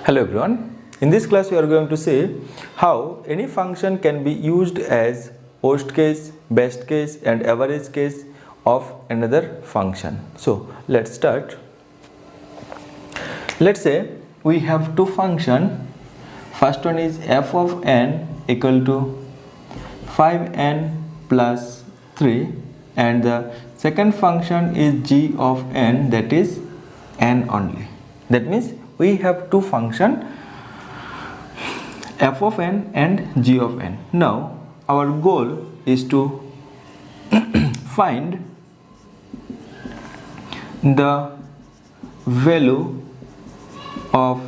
Hello everyone. In this class we are going to see how any function can be used as worst case, best case and average case of another function. So let's start. Let's say we have two functions. First one is f of n equal to 5n plus 3 and the second function is g of n, that is n only. That means we have two functions, f of n and g of n. Now our goal is to find the value of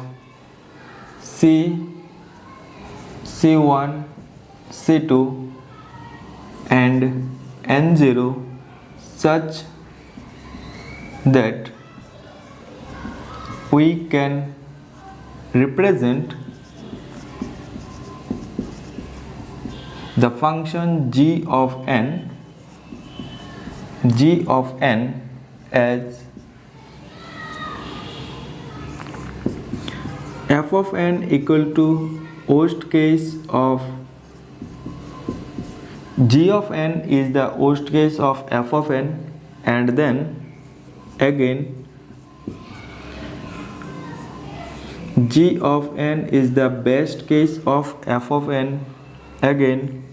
c, c1, c2 and n0 such that we can represent the function g of n as f of n equal to worst case of g of n is the worst case of f of n, and then again g of n is the best case of f of n, again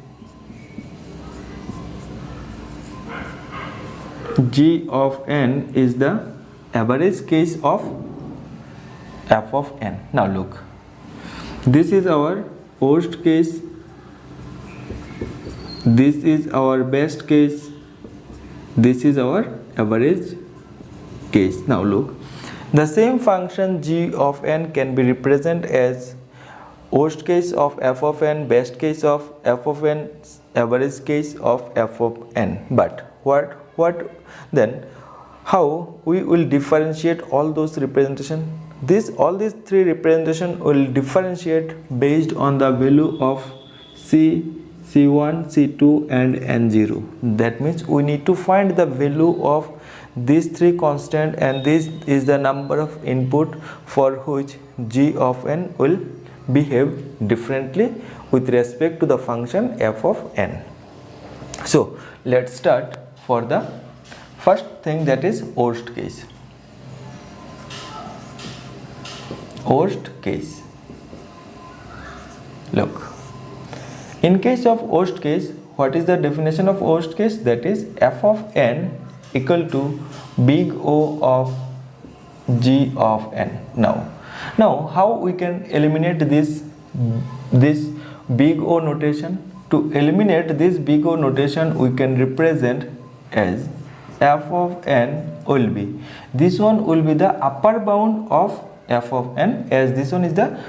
g of n is the average case of f of n. Now look, this is our worst case, this is our best case, this is our average case. Now look, the same function g of n can be represented as worst case of f of n, best case of f of n, average case of f of n. But what then? How we will differentiate all those representation? All these three representation will differentiate based on the value of c, c1, c2 and n0. That means we need to find the value of these three constant, and this is the number of input for which g of n will behave differently with respect to the function f of n. So let's start for the first thing, that is worst case. Worst case. Look, in case of worst case, what is the definition of worst case? That is f of n equal to big O of g of n. Now how we can eliminate this big O notation? To eliminate this big O notation, we can represent as f of n will be, this one will be the upper bound of f of n, as this one is the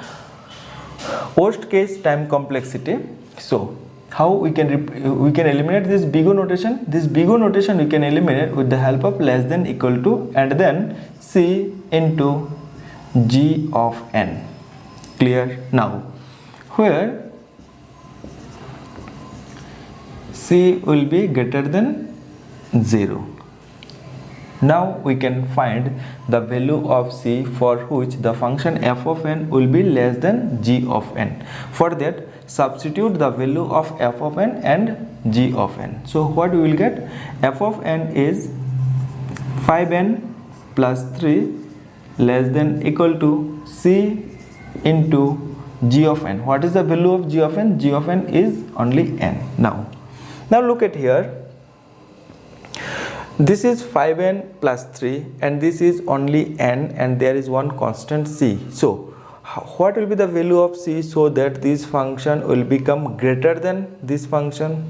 worst case time complexity. So how we can eliminate this big O notation? This big O notation we can eliminate with the help of less than equal to and then c into g of n. Clear? Now where c will be greater than 0. Now we can find the value of c for which the function f of n will be less than g of n. For that, substitute the value of f of n and g of n. So what we will get? F of n is 5n plus 3 less than equal to c into g of n. What is the value of g of n? G of n is only n. Now look at here. This is 5n plus 3 and this is only n, and there is one constant c. So what will be the value of c so that this function will become greater than this function?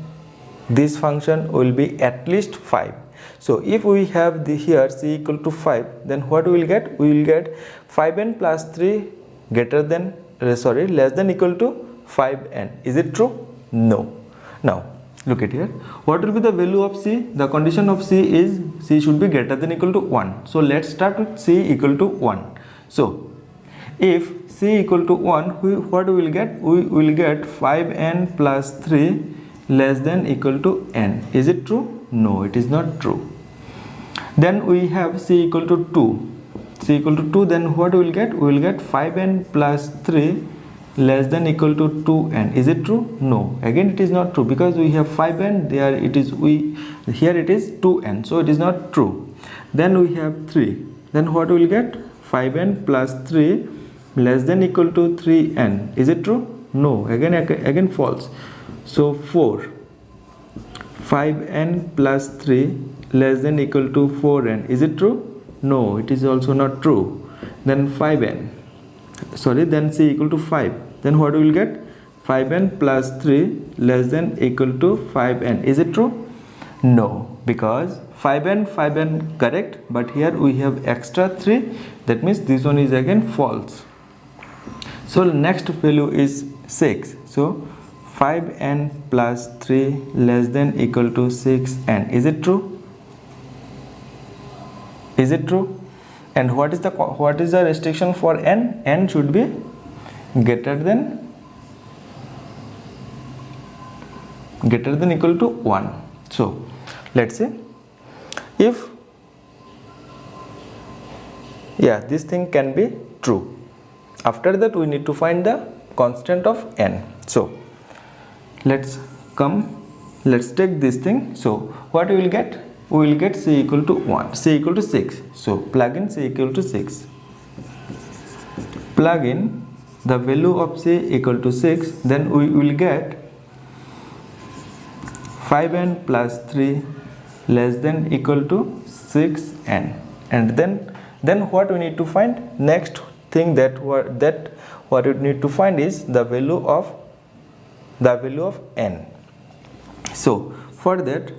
This function will be at least 5. So if we have here c equal to 5, then what we will get? We will get 5n plus 3 less than equal to 5n. Is it true? No. Now look at here. What will be the value of c? The condition of c is c should be greater than equal to 1. So let's start with c equal to 1. So if c equal to 1, what we will get? We will get 5n plus 3 less than equal to n. Is it true? No, it is not true. Then we have c equal to 2. c equal to 2, then what we will get? We will get 5n plus 3 less than equal to 2n. Is it true? No. Again it is not true, because we have 5n, there it is, here it is 2n, so it is not true. Then we have 3. Then what we will get? 5n plus 3 less than equal to 3n. Is it true? No. Again false. So 4. 5n plus 3 less than equal to 4n. Is it true? No, it is also not true. Then 5n. Then c equal to 5. Then what we will get? 5n plus 3 less than equal to 5n. Is it true? No, because 5n correct, but here we have extra 3. That means this one is again false. So next value is 6. So 5n plus 3 less than equal to 6n. Is it true? Is it true? And what is the restriction for n? N should be greater than equal to 1. So let's say if this thing can be true. After that we need to find the constant of n. So let's take this thing. So what we will get? We will get c equal to 1, c equal to 6. So plug in c equal to 6. Plug in the value of c equal to 6. Then we will get 5n plus 3 less than equal to 6n. And then what we need to find? Next thing that what we need to find is the value of n. So for that,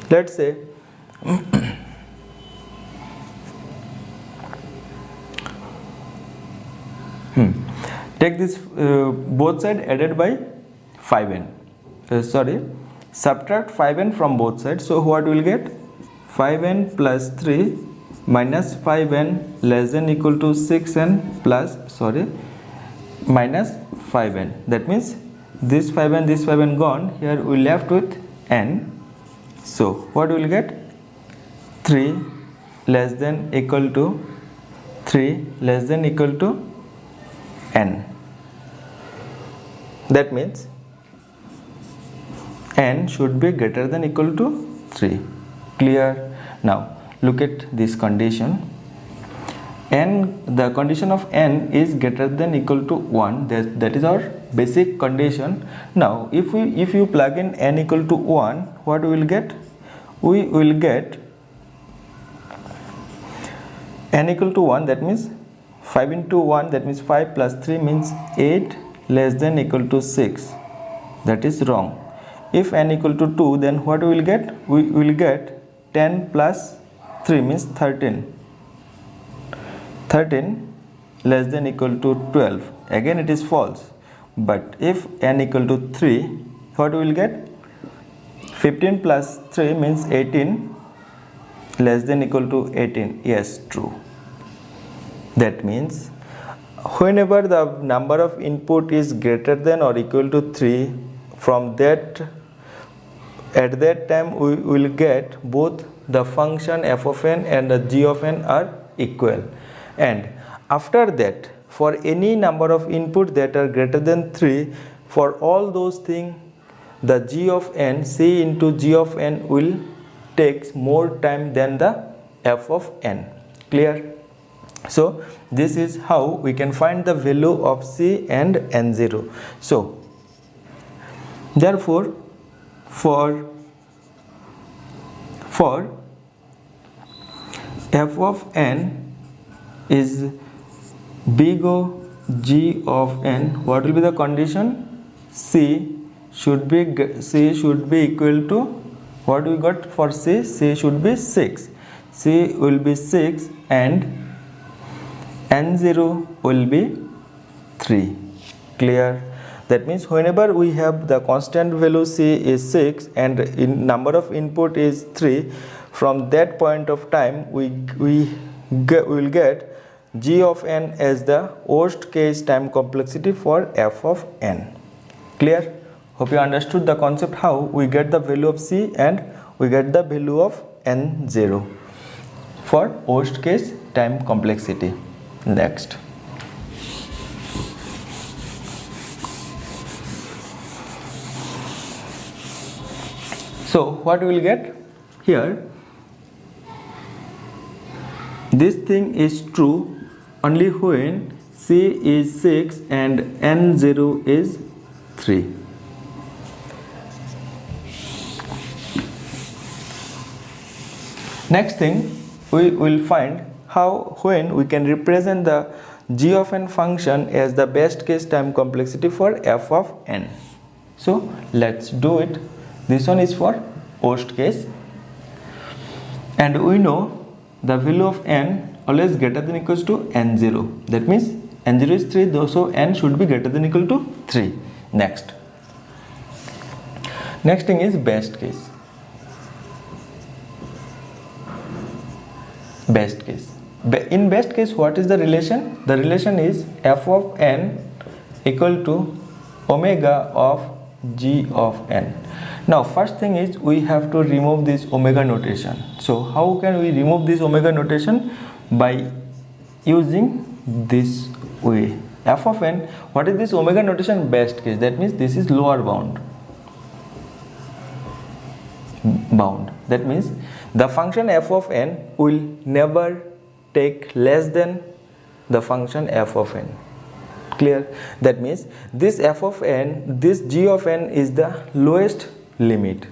let's say take this both side added by 5n. Subtract 5n from both sides. So what we will get? 5n plus 3 minus 5n less than equal to 6n plus minus 5n. That means this 5n gone. Here we left with n. So what we will get? 3 less than equal to n. That means n should be greater than equal to 3. Clear? Now look at this condition. The condition of n is greater than equal to 1. That is our basic condition. Now if you plug in n equal to 1, what we will get? We will get n equal to 1, that means 5 into 1, that means 5 plus 3 means 8 less than equal to 6. That is wrong. If n equal to 2, then what we will get? We will get 10 plus 3 means 13. 13 less than equal to 12. Again it is false. But if n equal to 3, what we will get? 15 plus 3 means 18 less than equal to 18. Yes, true. That means whenever the number of input is greater than or equal to 3, at that time we will get both the function f of n and the g of n are equal. And after that, for any number of input that are greater than 3, for all those things, the g of n, c into g of n will take more time than the f of n. Clear? So this is how we can find the value of c and n0. So therefore for f of n is big O g of n, what will be the condition? C should be equal to, what we got for C? C should be 6. C will be 6 and n0 will be 3. Clear? That means whenever we have the constant value c is 6 and in number of input is 3, from that point of time we will get g of n as the worst case time complexity for f of n. Clear? Hope you understood the concept how we get the value of c and we get the value of n0. for worst case time complexity. Next, so what we will get here, this thing is true only when C is 6 and N0 is 3. Next thing, we will find when we can represent the g of n function as the best case time complexity for f of n. So let's do it. This one is for worst case, and we know the value of n always greater than equals to n0. That means n0 is 3, so n should be greater than equal to 3. Next thing is best case. Best case. In best case, what is the relation? The relation is f of n equal to omega of g of n. Now first thing is we have to remove this omega notation. So how can we remove this omega notation? By using this way. F of n, what is this omega notation? Best case. That means this is lower bound. That means the function f of n will never take less than the function f of n. Clear? That means this f of n, this g of n is the lowest limit.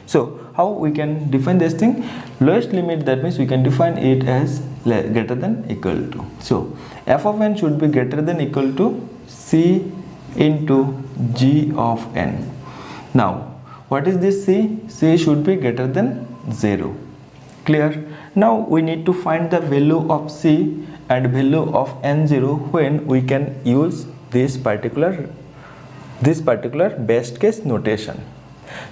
So how we can define this thing? Lowest limit, that means we can define it as greater than equal to. So f of n should be greater than equal to c into g of n. Now what is this c? C should be greater than 0. Clear? Now we need to find the value of c and value of n0 when we can use this particular best case notation.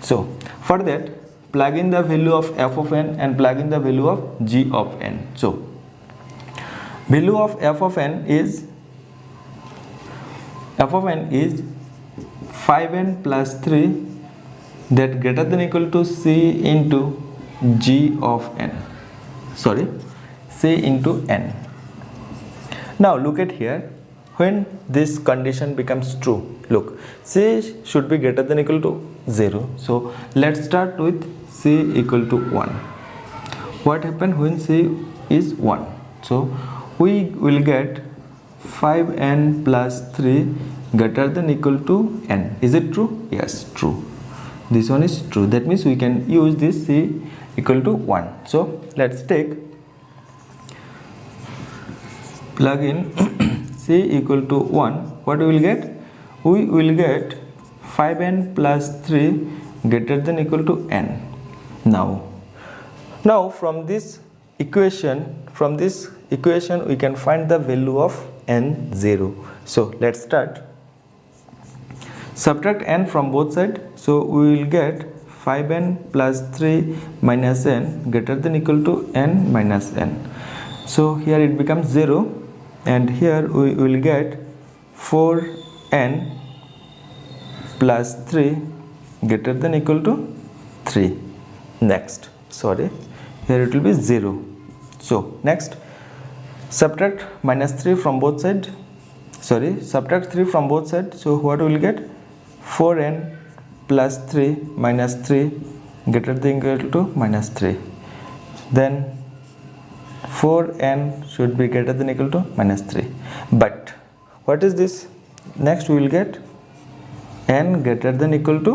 So for that, plug in the value of f of n and plug in the value of g of n. So value of f of n is 5n plus 3, that greater than equal to c into g of n. C into n. Now look at here, when this condition becomes true, look, c should be greater than equal to 0. So let's start with c equal to 1. What happens when c is 1? So we will get 5n plus 3 greater than equal to n. Is it true? Yes, true. This one is true. That means we can use this c equal to 1. So let's take, plug in c equal to 1. What we will get? We will get 5n plus 3 greater than equal to n. Now from this equation we can find the value of n0. So let's start. Subtract n from both sides. So we will get 5n plus 3 minus n greater than equal to n minus n. So here it becomes 0, and here we will get 4n plus 3 greater than equal to 3. Next, here it will be 0. So next, subtract -3 from both sides. Subtract 3 from both sides. So what we will get? 4n plus 3 minus 3 greater than equal to minus 3. Then 4n should be greater than equal to minus 3. But what is this? Next we will get n greater than equal to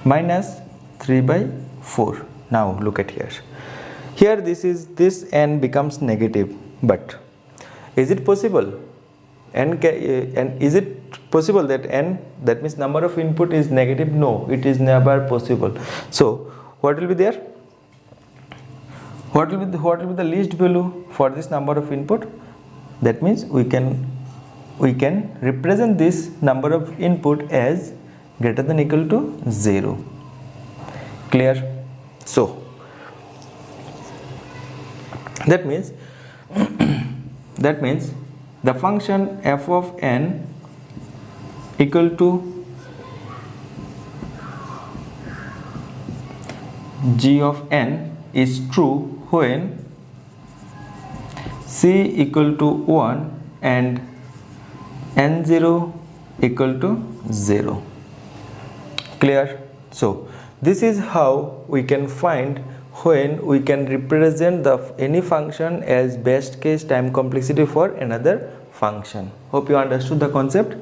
minus 3 by 4. Now look at here. Here this n becomes negative. But is it possible? And is it possible that n, that means number of input, is negative? No, it is never possible. So what will be there? What will be the least value for this number of input? That means we can represent this number of input as greater than equal to 0. Clear? So that means the function f of n equal to g of n is true when c equal to 1 and n0 equal to 0. Clear? So this is how we can find when we can represent any function as best case time complexity for another function. Hope you understood the concept.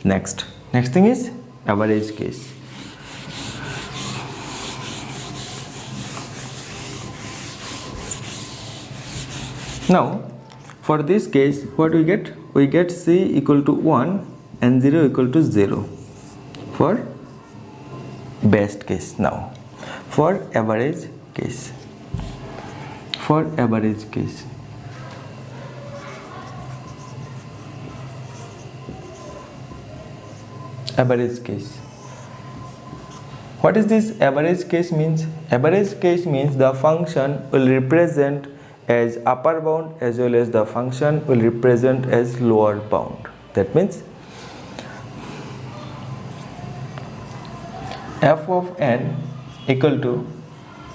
Next thing is average case. Now for this case, what we get? We get c equal to 1 and 0 equal to 0 for best case. Now for average case. Average case, what is this average case means? Average case means the function will represent as upper bound as well as the function will represent as lower bound. That means f of n equal to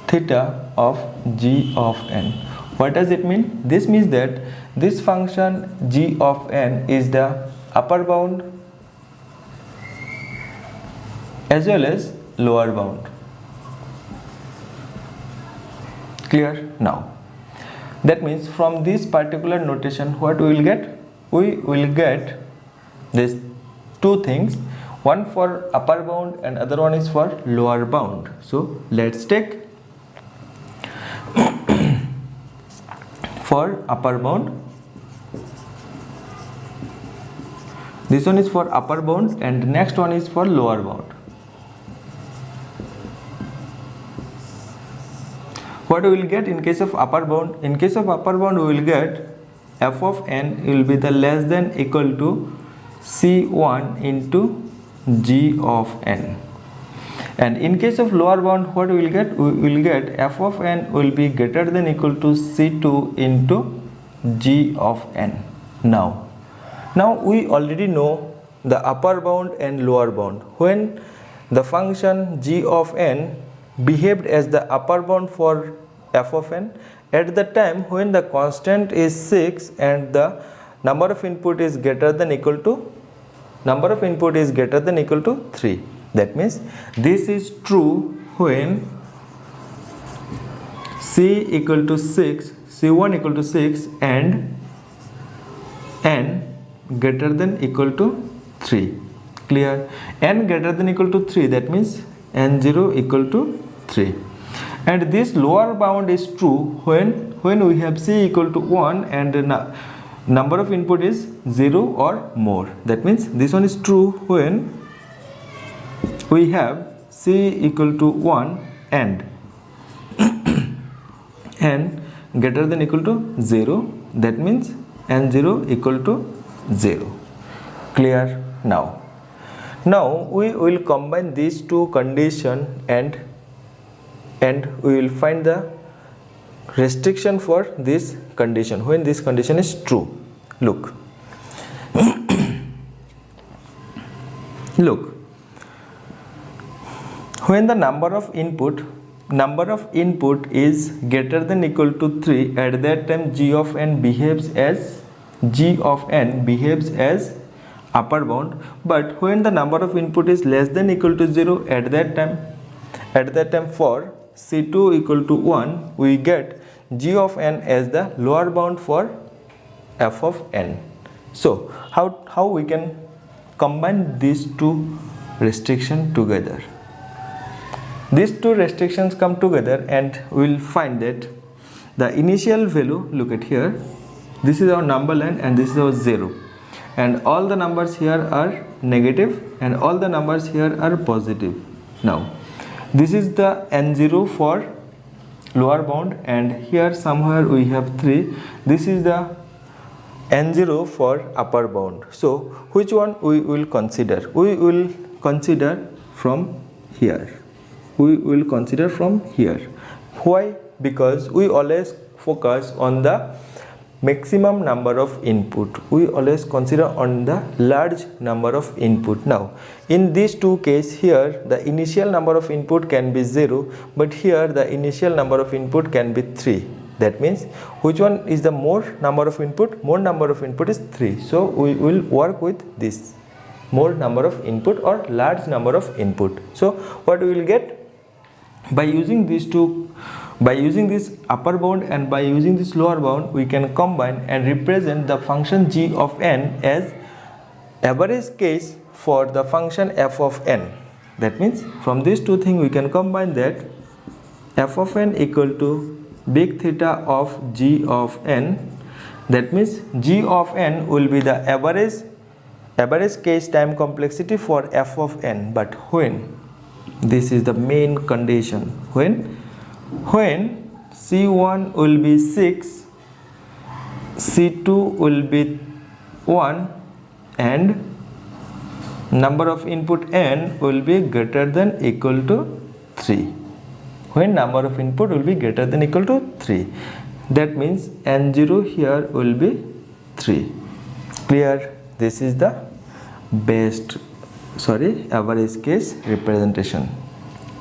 theta of g of n. What does it mean? This means that this function g of n is the upper bound as well as lower bound. Clear? Now that means from this particular notation, what we will get? We will get these two things, one for upper bound and other one is for lower bound. So let's take for upper bound. This one is for upper bound and next one is for lower bound. What we will get in case of upper bound? In case of upper bound, we will get f of n will be the less than equal to c1 into g of n. And in case of lower bound, what we will get? We will get f of n will be greater than equal to c2 into g of n. Now we already know the upper bound and lower bound. When the function g of n behaved as the upper bound for f of n, at the time when the constant is 6 and the number of input is greater than equal to 3. That means this is true when c equal to 6, c1 equal to 6 and n greater than equal to 3. Clear? N greater than equal to 3, that means n0 equal to 3. And this lower bound is true when we have c equal to 1 and number of input is 0 or more. That means this one is true when we have c equal to 1 and n greater than equal to 0. That means n0 equal to 0. Clear? Now we will combine these two conditions and we will find the restriction for this condition when this condition is true. Look when the number of input is greater than equal to 3, at that time g of n behaves as upper bound. But when the number of input is less than equal to 0, at that time for c2 equal to 1, we get g of n as the lower bound for f of n. So how we can combine these two restrictions together? These two restrictions come together and we will find that the initial value, look at here, this is our number line and this is our 0, and all the numbers here are negative and all the numbers here are positive. Now this is the n0 for lower bound and here somewhere we have 3. This is the n0 for upper bound. So which one we will consider? We will consider from here. Why? Because we always focus on the maximum number of input. We always consider on the large number of input. Now in these two cases, here the initial number of input can be 0, but here the initial number of input can be 3. That means which one is the more number of input? More number of input is 3. So we will work with this more number of input or large number of input. So what we will get? By using these two, by using this upper bound and by using this lower bound, we can combine and represent the function g of n as average case for the function f of n. That means from these two things we can combine that f of n equal to big theta of g of n. That means g of n will be the average case time complexity for f of n. But when? This is the main condition. When C1 will be 6, C2 will be 1, and number of input n will be greater than equal to 3. When number of input will be greater than equal to 3, that means n0 here will be 3. Clear? This is the average case representation.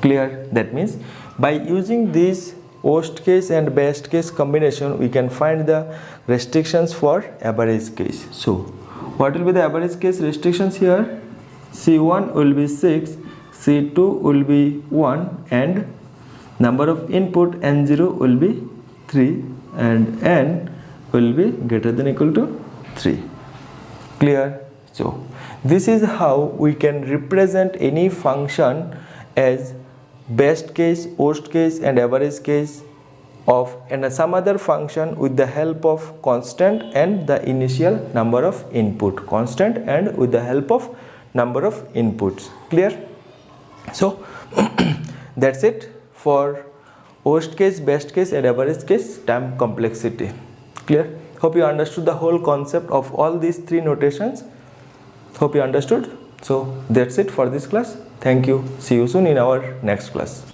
Clear? That means by using this worst case and best case combination, we can find the restrictions for average case. So what will be the average case restrictions here? C1 will be 6, C2 will be 1, and number of input n0 will be 3, and n will be greater than equal to 3. Clear? So this is how we can represent any function as best case, worst case and average case of some other function with the help of constant and the initial number of input. Constant and with the help of number of inputs. Clear? So that's it for worst case, best case and average case time complexity. Clear? Hope you understood the whole concept of all these three notations. Hope you understood. So that's it for this class. Thank you. See you soon in our next class.